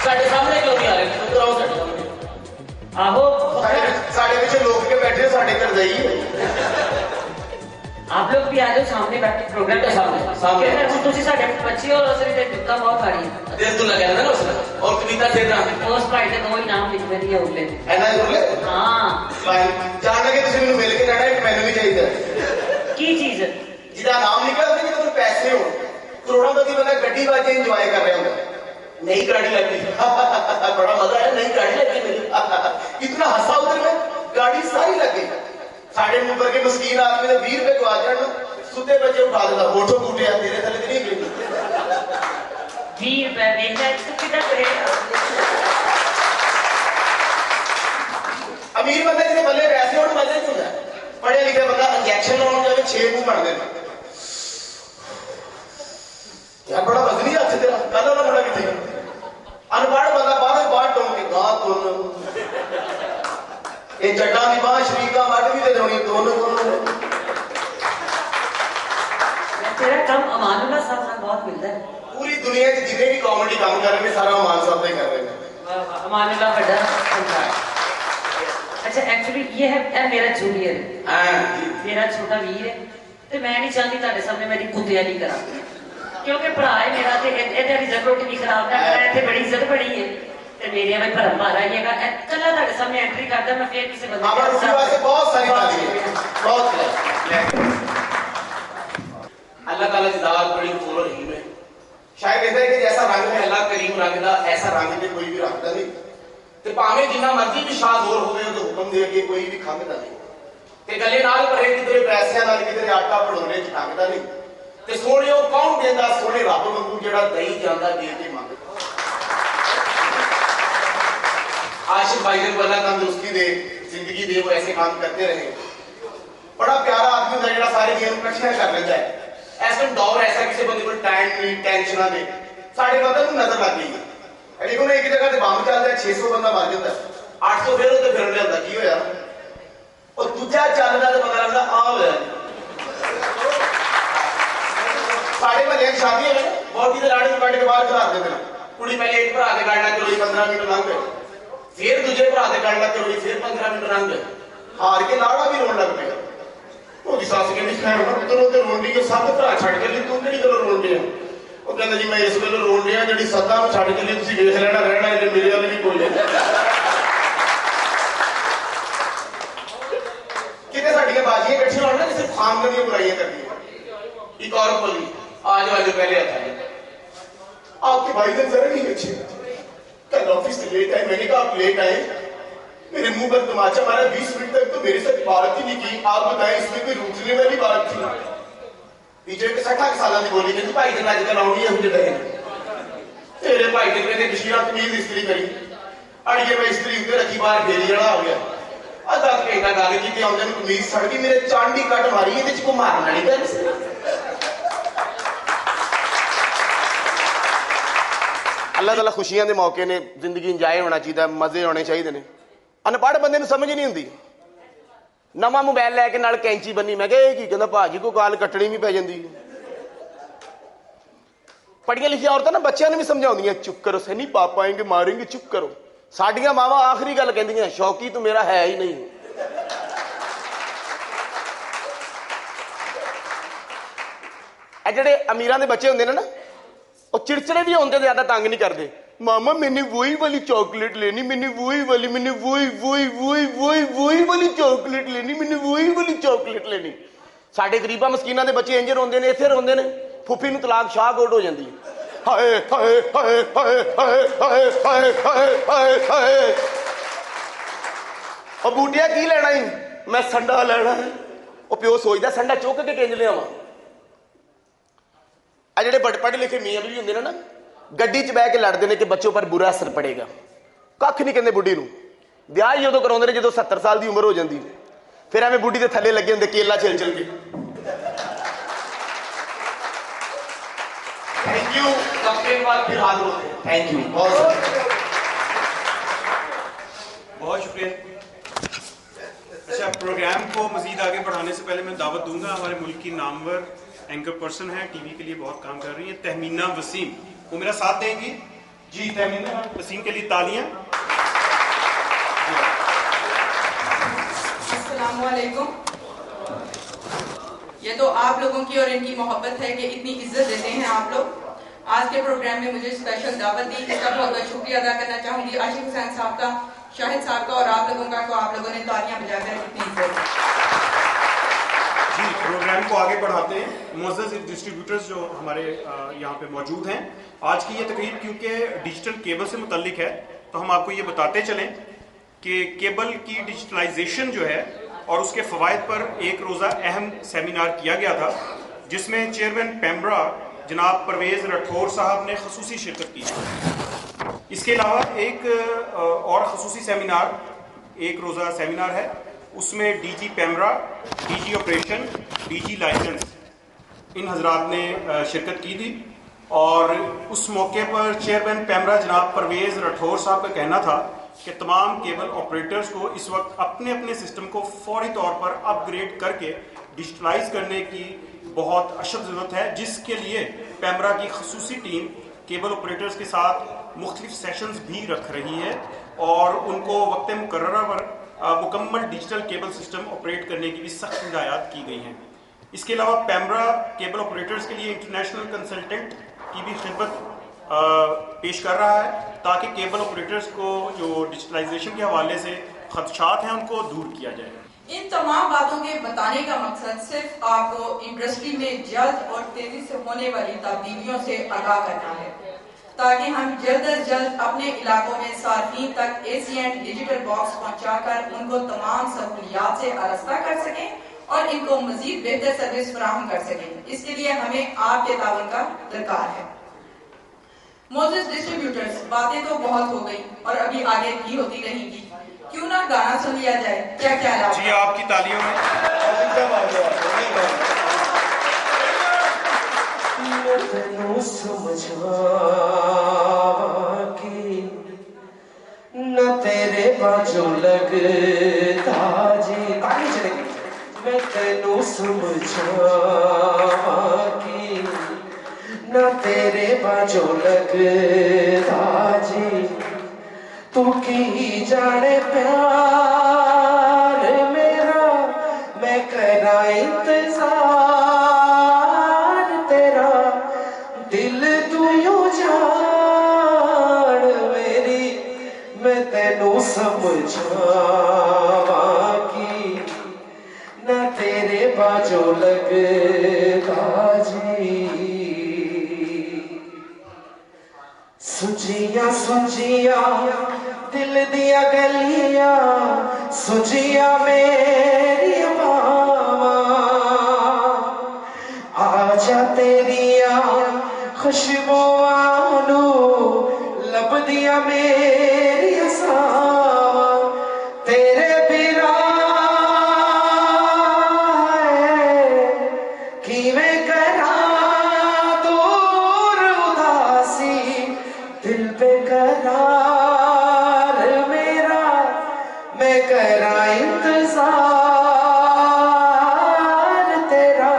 साढ़े सामने क्यों नहीं आ रहे? उधर आओ साढ़े सामने। आहो साढ़े पीछे लोग के बैठे, साढ़े घर जाइए। आप लोग भी आ जाओ सामने बैठे प्रोग्राम के सामने हम तुसी साडे बच्चे और असली ते दुक्का बहुत आ रही है। तेज तो लगा ना उसने और कविता थे ना उस भाई ते दो ही नाम लिख देनी है उले। ऐना बोले हां जान लगे तुम मिल के जाना है, मैंने भी चाहिए की चीज जिदा नाम निकल दे तो पैसे हो करोड़ों का बंदा गड्डी बाजे एंजॉय कर रहे हो। नई गाड़ी लगी बड़ा मजा है, नई गाड़ी लगी मेरी इतना हंसा उधर में, गाड़ी सारी लग गई। साढ़े मुंह पर के मस्कीन आदमी ने 20 रुपए को आ जाए सुते बच्चे उठा देता, फोटो टूटे तेरे थले नहीं गई 20 रुपए देना तो कितना करेगा? अमीर बंदा जिसे बल्ले पैसे और मजे क्यों है? पढ़े लिखे बंदा इंजेक्शन लाने जाके 6 मुंह बन देना यार, बड़ा वजनी हाथ तेरा कहना ना बड़ा किथे अनपढ़ बंदा बाहर टोक के गा तुन ये जट्टा की बाह शरीका मट भी दे दोनी दोनों। तेरा कम अमानुल्लाह साहब से बहुत मिलता है। पूरी दुनिया के जितने भी कॉमेडी काम कर रहे हैं सारा अमान साहब ने कर रहे हैं। अमानुल्लाह बड़ा अच्छा एक्चुअली ये है मेरा जूनियर, मेरा छोटा वीर है, तो मैं नहीं चाहती ਤੁਹਾਡੇ सामने मेरी कुतिया नहीं करा क्योंकि भरा है मेरा ते इधर इज्जत रोटी भी खराब ना करा, इतने बड़ी इज्जत बड़ी है ते मेरे में भरम मारा ही है कल्ला ਤੁਹਾਡੇ सामने एंट्री करदा मैं फिर किसी बंदे हमारे रूबी वास्ते बहुत सारी तालीम बहुत अल्लाह ताला की ज़ात बड़ी गफूर रहीम है। शायद कहते हैं कि जैसा रंग है अल्लाह करीम रंग दा, ऐसा रंग में कोई भी रखता नहीं। ਤੇ ਭਾਵੇਂ ਜਿੰਨਾ ਮਰਜ਼ੀ ਵੀ ਸ਼ਾਹ ਜ਼ੋਰ ਹੋਵੇ ਉਹਦੇ ਹੁਕਮ ਦੇ ਅੱਗੇ ਕੋਈ ਵੀ ਖੰਘਦਾ ਨਹੀਂ ਤੇ ਗੱਲੇ ਨਾਲ ਭਰੇ ਕਿਧਰੇ ਪੈਸਿਆਂ ਨਾਲ ਕਿਧਰੇ ਆਟਾ ਭੜੋਲੇ ਚ ਟੰਗਦਾ ਨਹੀਂ ਤੇ ਸੋਹਣਿਓ ਕੌਣ ਦਿੰਦਾ ਸੋਹਣੇ ਰੱਬ ਵਾਂਗੂ ਜਿਹੜਾ ਦਈ ਜਾਂਦਾ ਦੇ ਕੇ ਮੰਗਦਾ आशिक भाई ने बोला तंदुरुस्ती दे जिंदगी दे वो ऐसे काम करते रहे बड़ा प्यारा आदमी होता है जो सारी गेम इकट्ठियां कर लेता है ऐसा दौर ऐसा किसी बंदे को टाइम नहीं टेंशन नहीं साढ़े बंदे को नजर लग गई है लेकिन एक जगह से बम चलता है 600 बंदा मर जाता है 800 फिर उसे फिर लिया की होया और दूजा चलता तो पता लगता आ होया साढ़े महल्ले शादी है बहुत ही लाड़ी कट के बाहर खिला देते हैं कुड़ी पहले एक भरा के गाड़ना चलो 15 मिनट लंघ गए फिर दूजे भरा के गल लग गई फिर 15 मिनट रंग गए हार के लाड़ा भी रोन लग पिया ਉਹਦੀ ਸੱਸ ਕਹਿੰਦੀ ਖੈਰ ਪੁੱਤਰ ਉਹ ਤੇ ਰੋਂਦੀ ਕਿ ਸਭ ਭਰਾ ਛੱਡ ਕੇ ਲਈ ਤੂੰ ਕਿਹੜੀ ਗੱਲੋਂ ਰੋਣ ਡਿਆ ਉਹ ਕਹਿੰਦਾ ਜੀ ਮੈਂ ਇਸ ਗੱਲੋਂ ਰੋਣ ਡਿਆ ਜਿਹੜੀ ਸੱਤਾਂ ਨੂੰ ਛੱਡ ਕੇ ਲਈ ਤੁਸੀਂ ਵੇਖ ਲੈਣਾ ਰਹਿਣਾ ਇਹਦੇ ਮੇਰੇ ਵਾਲੇ ਵੀ ਕੋਈ ਨਹੀਂ ਕਿਤੇ ਸਾਡੀਆਂ ਬਾਜੀਆਂ ਇਕੱਠੀਆਂ ਹੋਣ ਨਾ ਸਿਰਫ ਖਾਨਦਾਨ ਦੀਆਂ ਬੁਰਾਈਆਂ ਕਰਦੀਆਂ ਇੱਕ ਔਰ ਬੋਲੀ आज वाले पहले आता है आपके भाईजान जरा नहीं अच्छे कल ऑफिस से लेट आए मैंने कहा आप लेट आए मेरे मुंह पर तमाचा मारा 20 मिनट तक तो मेरे साथ बात ही नहीं की आप बताएं इसमें कोई रूठने वाली बात थी पीछे के 60 साल की बोली कहती भाई जन अजकल आउंडी है मुझे कहे तेरे भाई जन ने कशीरा कमीज इस्त्री करी अड़िए मैं इस्त्री उत्ते रखी बाहर फेरी जड़ा हो गया अद्धा घंटा गल की आउंदे कमीज सड़ गई मेरे चांडी कट मारी ये को मारना नहीं कर अल्लाह ताला खुशियां दे मौके ने जिंदगी इंजॉय होना चाहिए मजे होने चाहिए ने अनपढ़ बंदे समझ नहीं होंगी नवा मोबाइल लैके नाल कैंची बनी मैं क्या की कहता भाजी को गाल कटनी भी पै जाती पढ़िया लिखिया औरतां ना बच्चों ने भी समझाउंदियां चुप करो सही नहीं पापा आएंगे मारेंगे चुप करो साडियां मावां आखिरी गल कहंदियां शौकी तो मेरा है ही नहीं ए जिहड़े अमीरां दे बच्चे हुंदे ने ना और चिड़चिड़े भी होंगे ज्यादा तंग नहीं करते मामा मैंने वही वाली चॉकलेट लेनी मैंने वही वाली चॉकलेट लेनी मैंने वही वाली चॉकलेट लेनी साडे गरीबा मस्कीना दे बच्चे इंज रोंदे ने इत्थे रोंदे ने फुफी नूं तलाक शाहकोट हो जांदी है हाय हाय हाय हाय हाय हाय हाय हाय हाय हाय ओ बूटिया की लेना ही मैं संडा लेना है ओ प्यो सोचदा संडा चुक के किंज लियावां ਜਿਹੜੇ ਪੜ੍ਹੇ ਲਿਖੇ ਮੀਆਂ ਵੀ ਹੁੰਦੇ ਨੇ ਨਾ ਗੱਡੀ 'ਚ ਬਹਿ ਕੇ ਲੜਦੇ ਨੇ ਕਿ ਬੱਚੋਂ ਪਰ ਬੁਰਾ ਅਸਰ ਪੜੇਗਾ ਕੱਖ ਨਹੀਂ ਕਹਿੰਦੇ ਬੁੱਢੀ ਨੂੰ ਵਿਆਹ ਹੀ ਉਦੋਂ ਕਰਾਉਂਦੇ ਨੇ ਜਦੋਂ 70 ਸਾਲ ਦੀ ਉਮਰ ਹੋ ਜਾਂਦੀ ਫਿਰ ਐਵੇਂ ਬੁੱਢੀ ਦੇ ਥੱਲੇ ਲੱਗੇ ਹੁੰਦੇ ਕੇਲਾ ਛਿਲ ਛਿਲ ਕੇ थैंक यू सबके बाद फिर हाथ होते हैं थैंक यू बहुत शुक्रिया। अच्छा, प्रोग्राम को मजीद आगे बढ़ाने से पहले मैं दावत दूंगा हमारे मुल्क की नामवर एंकर पर्सन है, टीवी के लिए बहुत काम कर रही है, तहमीना वसीम, वो मेरा साथ देंगी जी। तहमीना वसीम के लिए तालियां। अस्सलाम वालेकुम। ये तो आप लोगों की और इनकी मोहब्बत है कि इतनी इज्जत देते हैं आप लोग। आज के प्रोग्राम में मुझे स्पेशल दावत दी, इसका बहुत बहुत शुक्रिया अदा करना चाहूंगी आशिक हुसैन साहब का, शाहिद साहब का और आप लोगों का, को आप लोगों ने तालियां बजाकर इतनी इज्जत जी। प्रोग्राम को आगे बढ़ाते हैं। मुअज़्ज़ज़ डिस्ट्रीब्यूटर्स जो हमारे यहाँ पे मौजूद हैं, आज की ये तकरीब क्योंकि डिजिटल केबल से मुतल्लिक है तो हम आपको ये बताते चलें कि केबल की डिजिटलाइजेशन जो है और उसके फ़वाइद पर एक रोज़ा अहम सेमिनार किया गया था, जिसमें चेयरमैन पेम्ब्रा जनाब परवेज़ राठौर साहब ने खसूसी शिरकत की। इसके अलावा एक और खसूसी सेमिनार, एक रोज़ा सेमिनार है, उसमें DG PEMRA, DG operation, DG license, इन हजरात ने शिरकत की थी। और उस मौके पर चेयरमैन पेम्ब्रा जनाब परवेज़ राठौर साहब का कहना था कि तमाम केबल ऑपरेटर्स को इस वक्त अपने अपने सिस्टम को फौरी तौर पर अपग्रेड करके डिजिटलाइज करने की बहुत अशद ज़रूरत है, जिसके लिए पेम्ब्रा की खसूसी टीम केबल ऑपरेटर्स के साथ मुख्तलिफ सेशंस भी रख रही है और उनको वक्त मुकर्ररा पर मुकम्मल डिजिटल केबल सिस्टम ऑपरेट करने की भी सख्त हिदायत की गई हैं। इसके अलावा पेम्ब्रा केबल ऑपरेटर्स के लिए इंटरनेशनल कंसल्टेंट की भी खिदमत पेश कर रहा है, ताकि केबल ऑपरेटर्स को जो डिजिटलाइजेशन के हवाले से खदशात हैं उनको दूर किया जाए। इन तमाम बातों के बताने का मकसद सिर्फ आपको इंडस्ट्री में जल्द और तेजी से होने वाली तब्दीलियों से आगाह करना है, ताकि हम जल्द अज जल्द अपने इलाकों में सार्फिन तक ACN डिजिटल बॉक्स पहुंचाकर उनको तमाम सहूलियात से आरास्ता कर सकें और इनको मजीद बेहतर सर्विस फराहम कर सकें। इसके लिए हमें आपके ताउन का दरकार है। मोजेस डिस्ट्रीब्यूटर्स, बातें तो बहुत हो गई और अभी आगे भी होती रहेंगी, क्यों ना गाना सुन लिया जाए? क्या ख्याल है? जी, आपकी तालियों में न तेरे बाजू लगता जी ताली चलेगी। मैं तेनू समझावा कि न तेरे बाजू लगता जी, तू की जाने प्यार मेरा, मैं करा इंतजार तेरा, दिल तू यूं जान मेरी, मैं तेनू समझावा कि न तेरे बाजू लगता जी। सुजिया सुजिया दिल दिया गलिया, सुजिया मेरी बावा, आजा तेरिया खुशबुआं नू लब दिया मेरी सावा, तेरे बिना किवें करा दूर उदासी, दिल बेकरार मेरा, मैं करा इंतजार तेरा,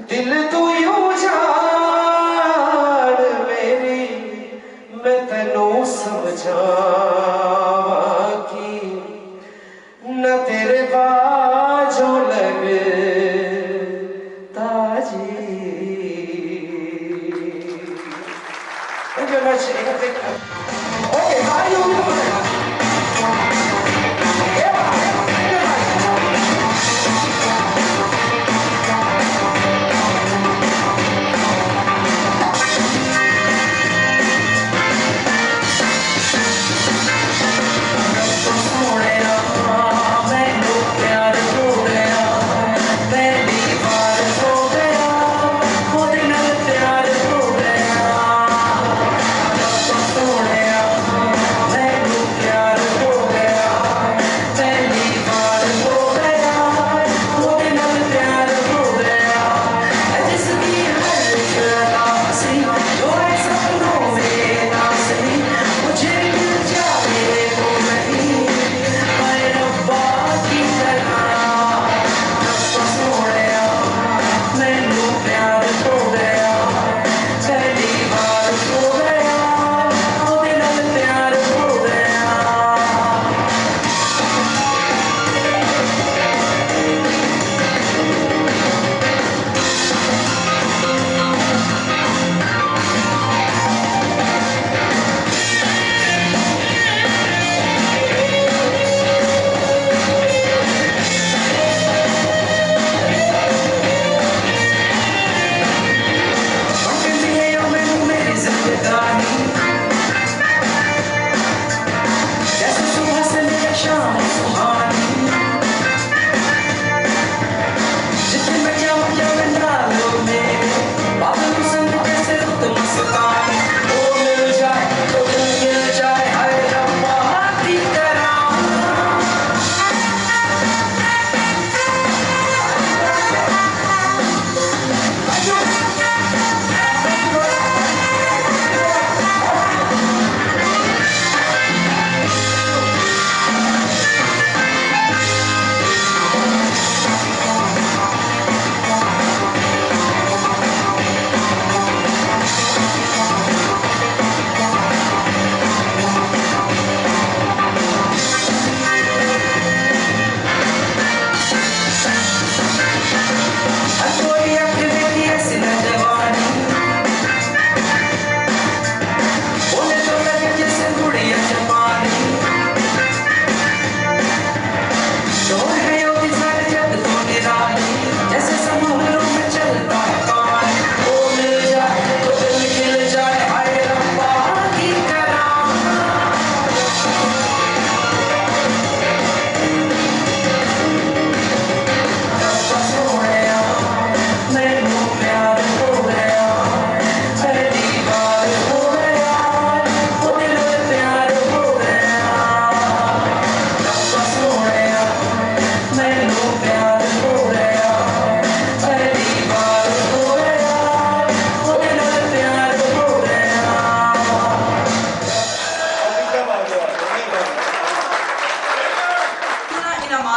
दिल तू यूं जान मेरी, मैं तेनू समझावा कि न तेरे बाजू लगता जी। Thank you very much. Okay, how do you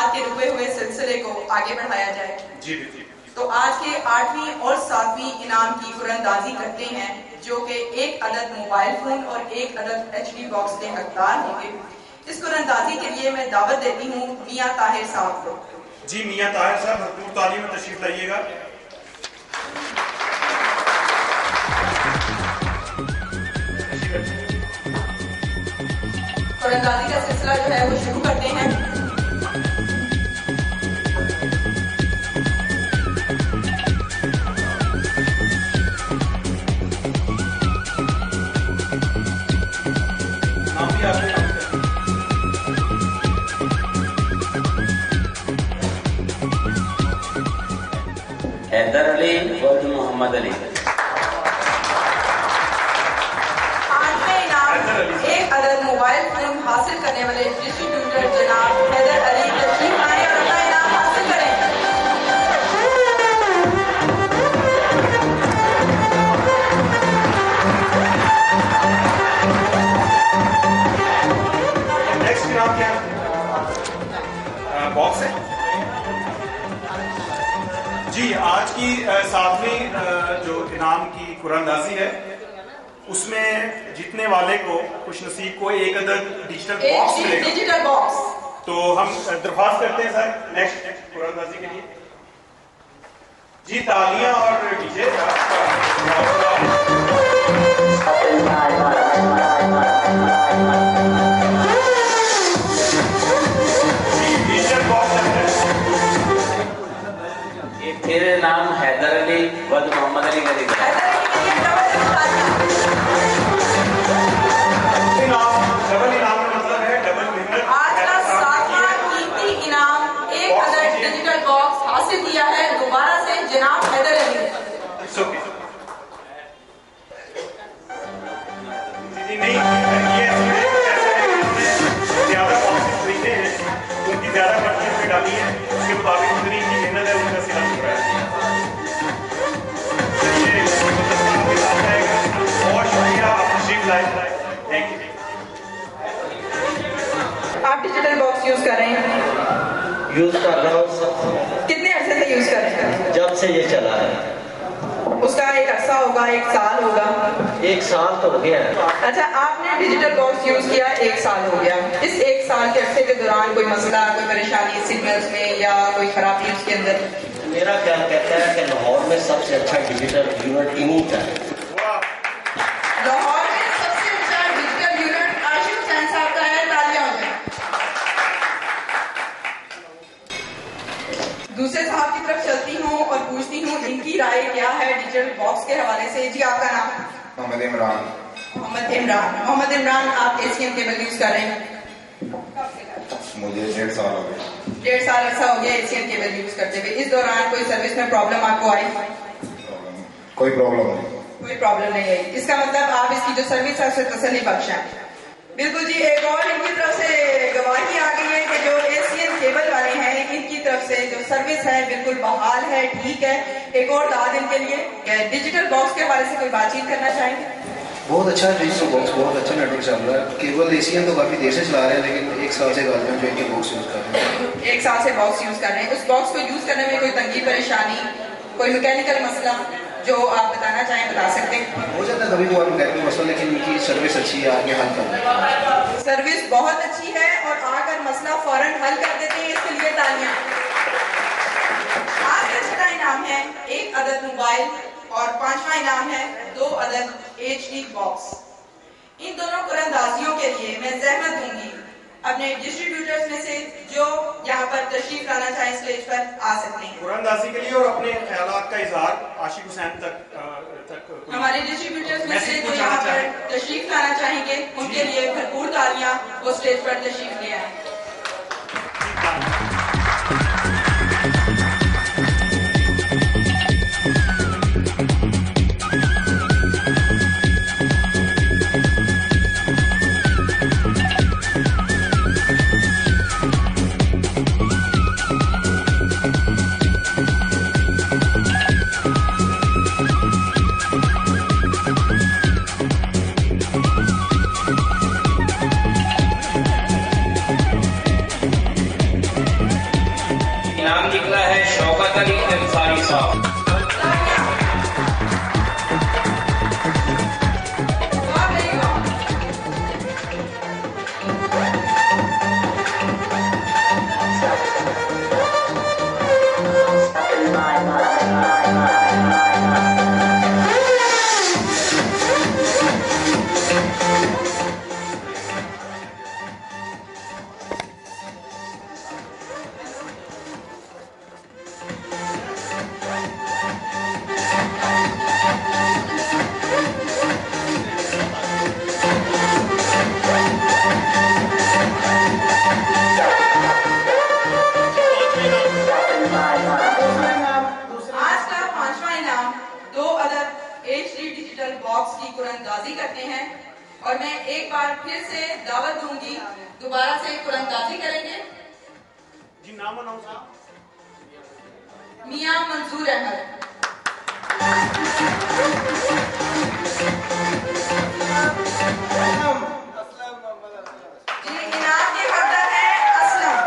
आज के रुके हुए सिलसिले को आगे बढ़ाया जाए। जी बिल्कुल। तो आज के 8वीं और 7वीं इनाम की कुरंदाजी करते हैं, जो कि एक अदद मोबाइल फोन और एक अदद HD बॉक्स के हकदार होंगे। इस कुरंदाजी के लिए मैं दावत देती हूँ मियां ताहिर साहब को। जी मियां ताहिर साहब भरपूर तालीम में तशरीफ लाइएगा। कुरंदाजी का सिलसिला जो है वो शुरू करते हैं। हैदर अली वल्द मोहम्मद अली। आठवें इनाम एक अदद मोबाइल फोन हासिल करने वाले डिस्ट्रीब्यूटर जनाब हैदर अली तशरीफ लाएं और अपना इनाम हासिल करें। नेक्स्ट इनाम क्या है? बॉक्स है। जी आज की 7वीं जो इनाम की कुरानदाजी है उसमें जीतने वाले को खुश नसीब को एक अदद डिजिटल बॉक्स मिलेगा। Digital box. तो हम दरख्वास्त करते हैं सर नेक्स्ट कुरानदाजी के लिए। जी तालियां और डीजे। डिजिटल बॉक्स मेरे नाम हैदर अली वल्द मोहम्मद अली का लिखा है। डबल इनाम का मतलब है डबल विनर। आज का 7वां कीमती इनाम एक अदद डिजिटल बॉक्स हासिल किया है दोबारा से जनाब हैदर अली। जी नहीं ये ज्यादा बॉक्सेस खरीदे हैं, उनकी ज्यादा पर्ची में डाली है, उसके मुताबिक उतनी की मेहनत है, उनका सिला हो रहा है। बहुत शुक्रिया आप तशरीफ लाए। Thank you. आप डिजिटल बॉक्स यूज कर रहे हैं? यूज कर रहा हूँ। कितने अरसे से यूज कर रहे हैं? जब से ये चला है। उसका एक अरसा होगा, एक साल होगा? 1 साल तो हो गया है। अच्छा, आपने डिजिटल बॉक्स यूज किया 1 साल हो गया। इस 1 साल के अरसे के दौरान कोई मसला, कोई परेशानी सिग्नल्स में या कोई खराबी उसके अंदर? मेरा ख्याल कहता है कि लाहौर में सबसे अच्छा डिजिटल यूनिट इन्हीं का है। लाहौर में सबसे अच्छा डिजिटल यूनिट आशिक हुसैन साहब का है। तालियां हो जाए। दूसरे साहब की तरफ चलती हूँ और पूछती हूँ इनकी राय क्या है डिजिटल बॉक्स के हवाले से। जी आपका नाम? मोहम्मद इमरान। मोहम्मद इमरान। मोहम्मद इमरान, आप ACM केबल यूज कर रहे हैं? मुझे 1.5 साल हो गए। 1.5 साल अरसा हो गया ACM केबल यूज करते हुए। इस दौरान कोई सर्विस में प्रॉब्लम आपको आई? कोई प्रॉब्लम नहीं। कोई प्रॉब्लम नहीं आई। इसका मतलब आप इसकी जो सर्विस है उसे तसल्ली बख्शा। बिल्कुल जी। एक और इनकी तरफ से गवाही आ गई है कि जो ACM केबल वाले हैं इनकी तरफ से जो सर्विस है बिल्कुल बहाल है, ठीक है। एक और दाद इनके लिए। डिजिटल बॉक्स के हवाले से कोई बातचीत करना चाहेंगे? बहुत अच्छा डिजिटल बॉक्स, बहुत अच्छा नेटवर्क चल रहा है। केबल ACM तो काफी देर से चला रहे हैं, लेकिन 1 साल से गालियां जो इनके बॉक्स यूज कर रहे हैं। 1 साल से बॉक्स यूज कर रहे हैं। उस बॉक्स को यूज करने में कोई तंगी परेशानी, कोई मैकेनिकल मसला जो आप बताना चाहें बता सकते हैं? हो जाता है कभी कभार मैकेनिकल मसला, लेकिन इनकी सर्विस अच्छी है, आगे हल कर रहे हैं। सर्विस बहुत अच्छी है और आकर मसला फौरन हल कर देते हैं। इसके लिए तालियां। आज का छठा इनाम है 1 अदद मोबाइल और 5वां इनाम है 2 अदद HD बॉक्स। इन दोनों कुरंदाजियों के लिए मैं जहमत दूंगी अपने डिस्ट्रीब्यूटर्स में से जो यहाँ पर तशरीफ लाना चाहे स्टेज पर आ सकते हैं। कुरानदाजी के लिए और अपने ख्यालात का इजहार आशिक हुसैन तक हमारे डिस्ट्रीब्यूटर्स में से जो यहाँ पर तशरीफ लाना चाहेंगे उनके लिए भरपूर तालियां वो स्टेज पर तशरीफ ले आए। साहब। और मैं एक बार फिर से दावत दूंगी, दोबारा से कुरानदाजी करेंगे। जी नाम अनाउंस मियां मंजूर अहमद। जी इनाम के हकदार है असलम।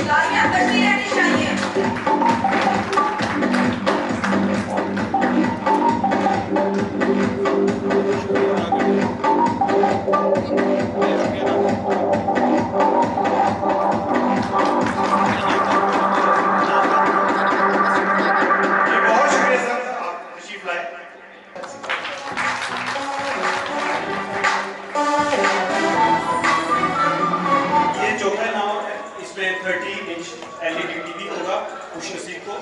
तालियां बजती रहनी चाहिए। LED TV होगा खुश नसीब को।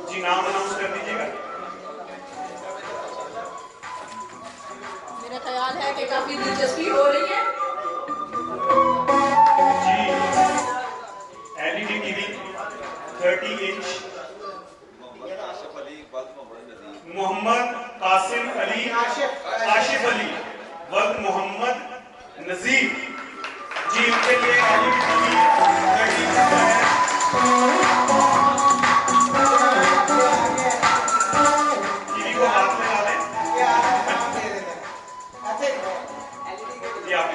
जी नाम अनाउंस कर दीजिएगा। मेरा ख्याल है कि काफी दिलचस्पी हो रही है। जी LED TV 30 inch Mohammed Qasim Ali Ashif Ali वल्द मोहम्मद नजीर जी उनके लिए LED TV 30 इंच है। टीवी को हाथ में ला लें। जी आप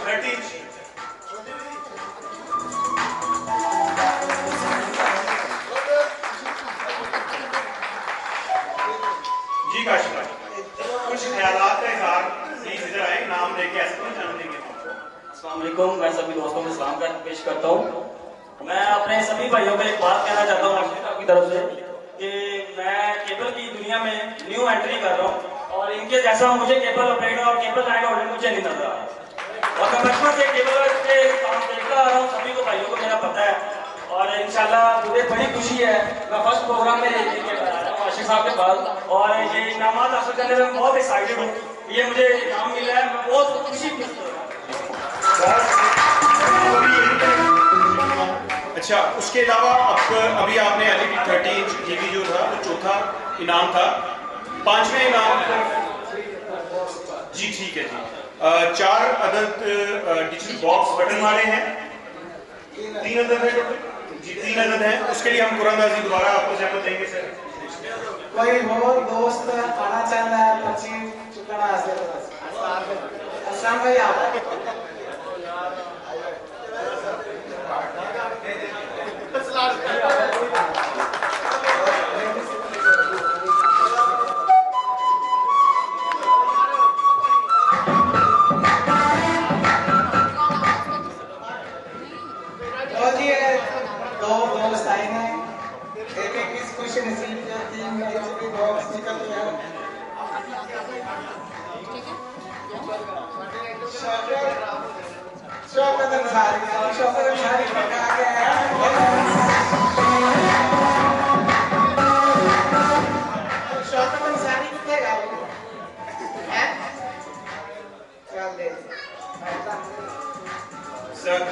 30 इंच जी काशिफ भाई कुछ ख्यालात का इजहार प्लीज इधर आए, नाम लेके ऐसे नहीं जान देंगे। अस्सलाम वालेकुम, मैं सभी दोस्तों को सलाम पेश करता हूँ। मैं अपने सभी भाइयों को एक बात कहना चाहता हूँ की तरफ से कि मैं केबल की दुनिया में न्यू एंट्री कर रहा हूँ और इनके जैसा मुझे केबल ऑपरेटर और केबल लाइन होल्डर मुझे नहीं नजर आ रहा और मैं बचपन से केबल के काम देखता आ रहा हूँ, सभी को भाइयों को मेरा पता है और इंशाल्लाह मुझे बड़ी खुशी है। मैं फर्स्ट प्रोग्राम में लेके आया हूँ आशिक साहब के पास और ये इनामात हासिल करने में बहुत एक्साइटेड हूँ। ये मुझे इनाम मिला है, मैं बहुत खुशी हूँ। अच्छा उसके अलावा अब अभी आपने LED 30 इंच टीवी जो था वो चौथा इनाम था। पांचवें इनाम जी ठीक है जी 4 अदद डिजिटल बॉक्स बटन वाले हैं। 3 अदद है जी 3 अदद हैं। उसके लिए हम कुरानदाजी दोबारा आपको जहमत देंगे सर। कोई हो दोस्त आना चाहता है पर्ची चुकाना अस्सलाम भाई आप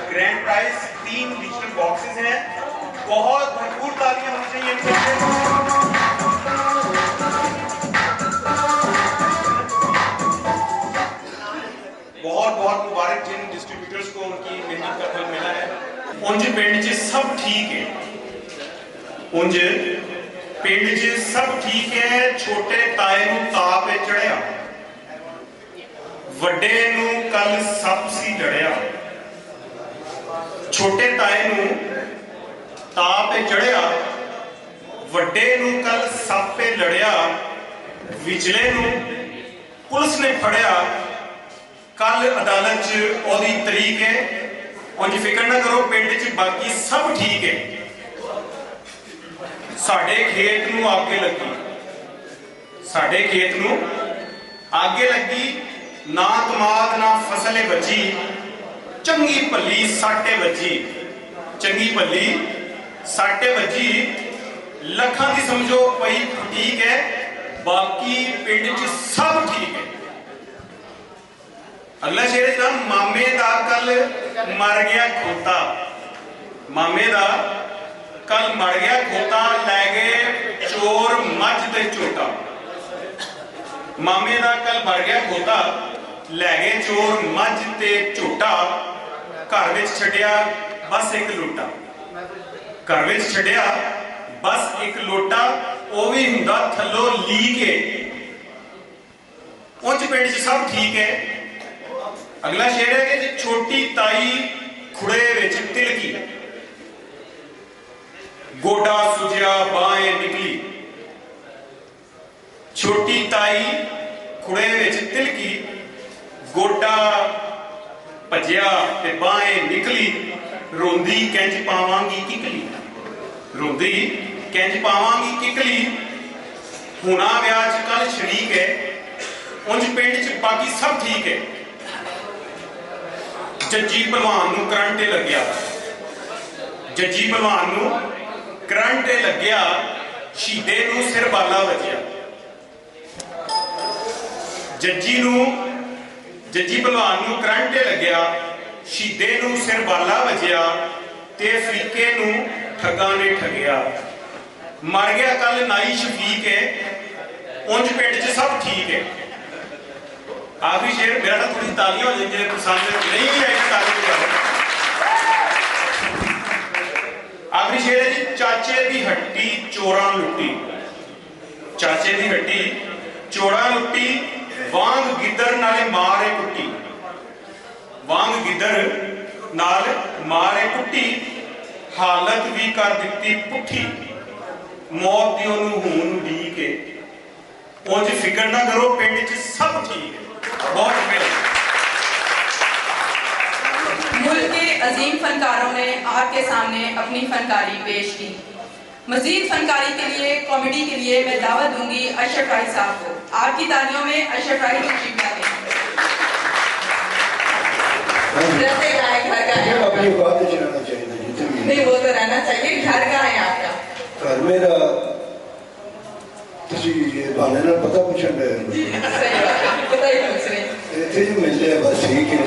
ग्रैंड प्राइज 3 डिजिटल बॉक्सेस हैं। बहुत भरपूर तालियां होनी चाहिए इनके लिए। बहुत बहुत मुबारक जिन डिस्ट्रीब्यूटर्स को उनकी मेहनत का फल मिला है। उनके पिंड च सब ठीक है, उनके पिंड च सब ठीक है। छोटे ताए नूं ताप चढ़िया, वड्डे नूं कल सप सी जड़िया। छोटे ताए नूं ताप पे चढ़िया, वड्डे नूं कल सप पे लड़िया, विचले नूं पुलिस ने फड़िया, कल अदालत च ओदी तरीक है। उंज फिक्र ना करो, पिंड च बाकी सब ठीक है। साडे खेत नूं आगे लगी, साडे खेत नूं आगे लगी, ना कमाद ना फसल बची, चंगी भली साटे बची, चंगी भली साटे बची, लखां दी समझो पई ठीक है, बाकी पिंड च सब ठीक है। अगला शेर है, मामे दा कल मर गया खोता, मामे दा कल मर गया खोता, लै गए चोर मझ ते झोटा। मामे दा कल मर गया खोता, लै गए चोर मझ ते झोटा, घर विच छड्डिया बस एक लोटा, घर विच छड्डिया बस एक लोटा, वो भी हुंदा थल्लों लीक है। उंज पिंड च सब ठीक है। अगला शेर है कि छोटी ताई खुड़े विच तिलकी, गोडा सुजिया बाहें निकली, छोटी ताई खुड़े विच तिलकी, गोडा भजिया ते बाहें निकली, रोंदी कैंच पावांगी किकली, रोंदी कैंच पावांगी किकली, हुणा ब्याह च कल शरीक है। उंज पिंड च बाकी सब ठीक है। जज्जी भलवान नूं करंट लग्या, जज्जी भलवान नूं करंट लग्या, शहीदे नूं सिर बाला वजिया, जज्जी भलवान नूं करंट लग्या, शहीदे नूं सिर बाला वजिया, ते फरीके नूं ठगा ने ठगिया। मर गया कल नाई शफीक है, उंज पिंड च सब ठीक है। आखिरी शेर मेरा तो थोड़ी तालियां हो जाएंगे, पसंद नहीं भी आएगी ताली बजाओ। आखिरी शेर है जी, चाचे दी हट्टी चोरां लुट्टी, चाचे दी हट्टी चोरां लुट्टी, वांग गिद्दर नाले मारे कुट्टी, वांग गिद्दर नाल मारे कुट्टी, हालत भी कर दिती पुठी, मौत दी ओनू हून उड़ीक है। उंज फिक्र ना करो, पिंड च सब ठीक है। बहुत मुल्क के अजीम फनकारों ने आपके सामने अपनी फनकारी पेश की। मजीद फनकारी के लिए, कॉमेडी के लिए मैं दावत दूंगी अशरफ राही साहब को। आपकी तालियों में अशरफ राही को तशरीफ लाते हैं। अपनी बात चलाना चाहिए, नहीं वो तो रहना चाहिए। घर का है आपका? घर मेरा बहाने ना पता पूछन पता ही पूछ रहे इतने जो मिलते हैं बस ठीक है।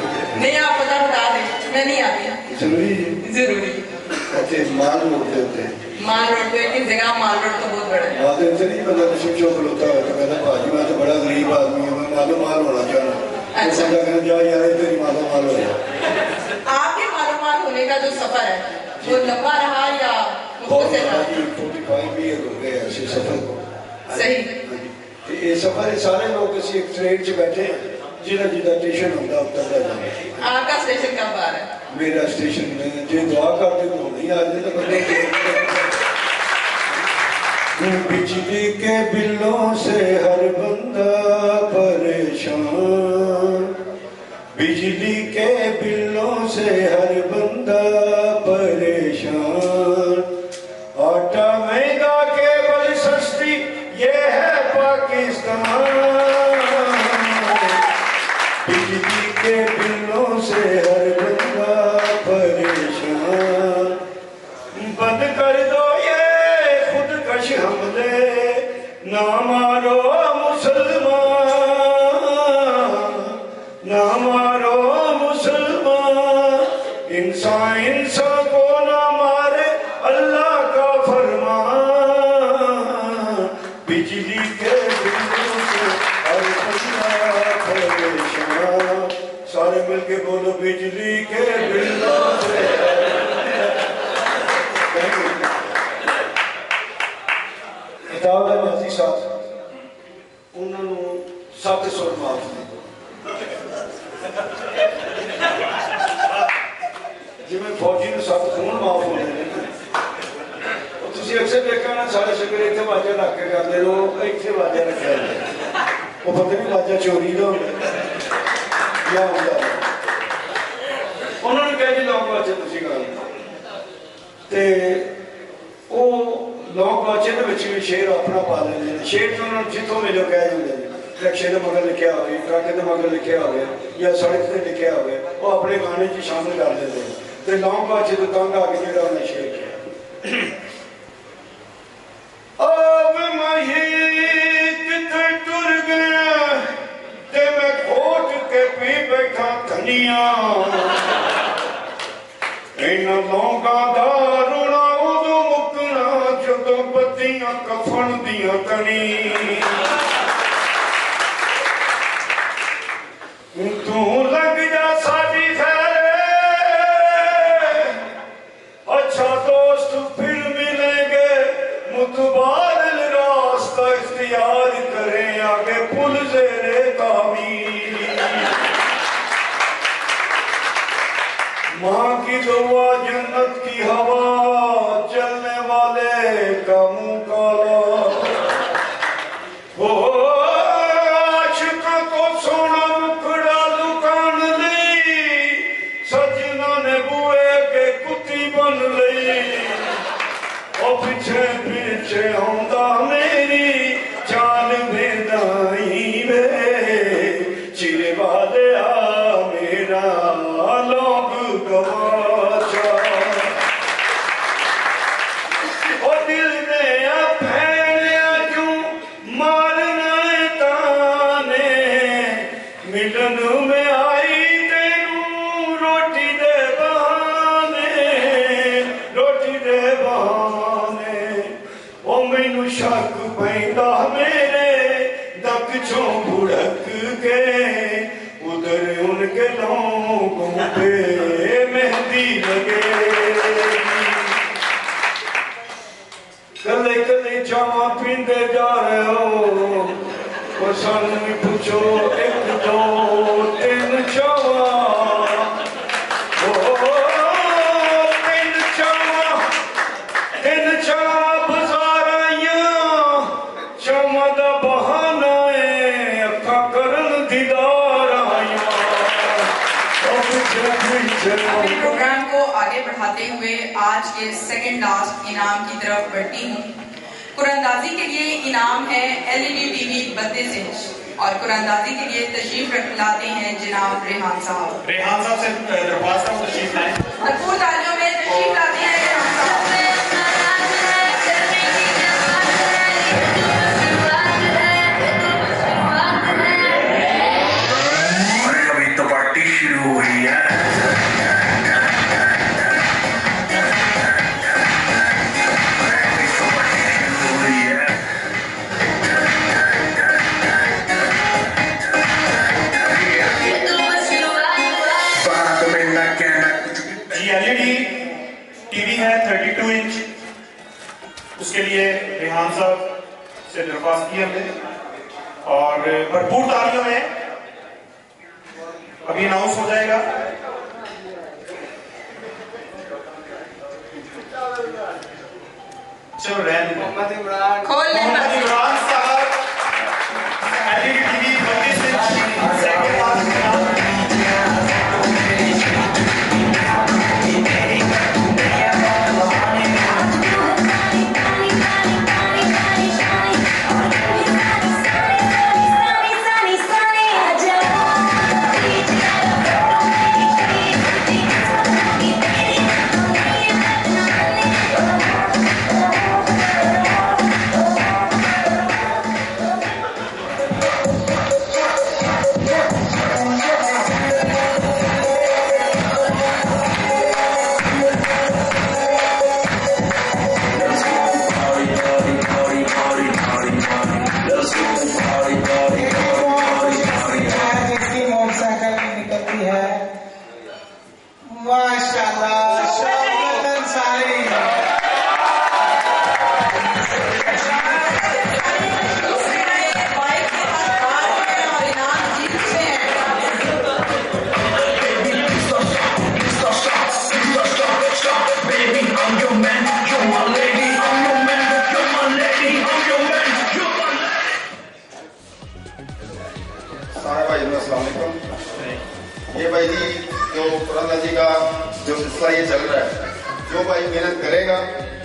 नहीं आप पता बता दें, मैं नहीं आती। जरूरी जरूरी कहते माल रोड के होते माल रोड पे किस जगह? माल रोड तो बहुत बड़ा है। माल से नहीं पता नसीब चौक होता है तो कहना भाजी मैं तो बड़ा गरीब आदमी हूँ, मैं मालो माल होना चाहना। अच्छा कहना जा यार तेरी मालो माल हो जाए। आपके मालो माल होने का जो सफर है वो लंबा रहा या मुख्तसर? 45 ईयर हो गए ऐसे सफर को। सही ये सफर सारे लोग किसी एक ट्रेन च बैठे जिदा जिदा स्टेशन होता उतरता जाए। आपका स्टेशन कब आ रहा है? मेरा स्टेशन में जो दुआ करते तो नहीं आ जाए तो बिजली के बिलों से हर बंदा परेशान, बिजली के बिलों से हर बंदा परेशान, आटा महंगा केवल सस्ती ये है पाकिस्तान, बिजली के बिलों से हर बंदा परेशान, बंद कर दो ये खुदकश हमले, ना मारो मुसलमान, ना मारो मुसलमान, इंसान इंसान को ना मारे अल्लाह का फरमान, बिजली के बिलों से हर बंदा परेशान। सारे मिलके बोलो बिजली के बिलों से। किताब है नाजी साहब, उन्होंने 7 सुर माफ ने जिमें फौजी ने 7 खून माफ होने तुम अक्सर देखा ना सारे शकर इतने वाजा रख के करते लो इतने वाजा रखा वो पता नहीं वाजा चोरी का क्या होता उन्होंने कहा जी लौंग वाचे तुम गल तो लौंग वाचे भी शेर अपना पा लेंगे शेर तो उन्होंने जितों मिलो कह देंगे रिक्शे के मगर लिखा हो ट्रक के मगर लिखा हो या सड़क से लिखा हो वो अपने गाने च शामिल कर देते हैं तो लौंग वाचे तो तंग आके जो उन्हें शेर किया अब मैं किथे टुर गया ते मैं घोट के पी बैठा धनिया इन लौंगा दा रोना उदों मुकना जदों पत्तियां कफन दियां तनी तू लग जा साडी खैरे अच्छा दोस्त फिर मिलेंगे मुतबादिल रास्ता इख्तियार करें आगे पुल ज़ेरे तामीर माँ की दुआ जन्नत की हवा चलने वाले का मुंह काला हो आशिका को सोना मुखड़ा दुकान ली सजना ने बुए के कुत्ती बन ली और पीछे पीछे आंदा मेरी जान बेदाई वे चिरे वाले आ मेरा लोग गवाचा और दिल ने अपने क्यों मारना ताने मिलन में आई तेनू रोटी दे बहाने ओ मैनू शक पैंदा मेरे दक चों भुड़क के उधर उनके लोगों पे मेहंदी लगे कले कले चावा पींदे जा रहे हो और सानू भी पूछो 1 2 3 चावा अपने प्रोग्राम को आगे बढ़ाते हुए आज के सेकंड लास्ट इनाम की तरफ बढ़ती हूँ। कुरानंदाजी के लिए इनाम है LED टीवी 32 इंच और कुरानंदाजी के लिए तशरीफ लाते हैं जनाब रेहान साहब से दरख्वास्त है तशरीफ लाएं। भरपूर तालियों में तशरीफ लाते हैं रेहान साहब। अभी तो पार्टी शुरू हुई है टीवी है 32 इंच उसके लिए रेहान साहब से दरख्वास्त की हमने और भरपूर तालियों में अभी अनाउंस हो जाएगा। चलो मोहम्मद इमरान साहब LED TV 32 inch second last अस्सलाम वालेकुम। ये भाई जी जो कुरान जी का जो सिलसिला ये चल रहा है, जो भाई मेहनत करेगा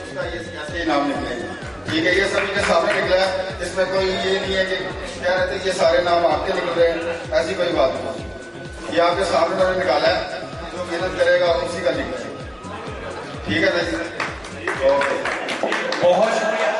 उसका ये ऐसे ही नाम निकलेगा। ठीक है, ये सभी के सामने निकला है, इसमें कोई ये नहीं है कि क्या रहते ये सारे नाम आपके निकल रहे हैं, ऐसी कोई बात नहीं। ये आपके सामने उन्होंने निकाला है, जो मेहनत करेगा उसी का निकलेगा। ठीक है ना जी, ओके, बहुत शुक्रिया।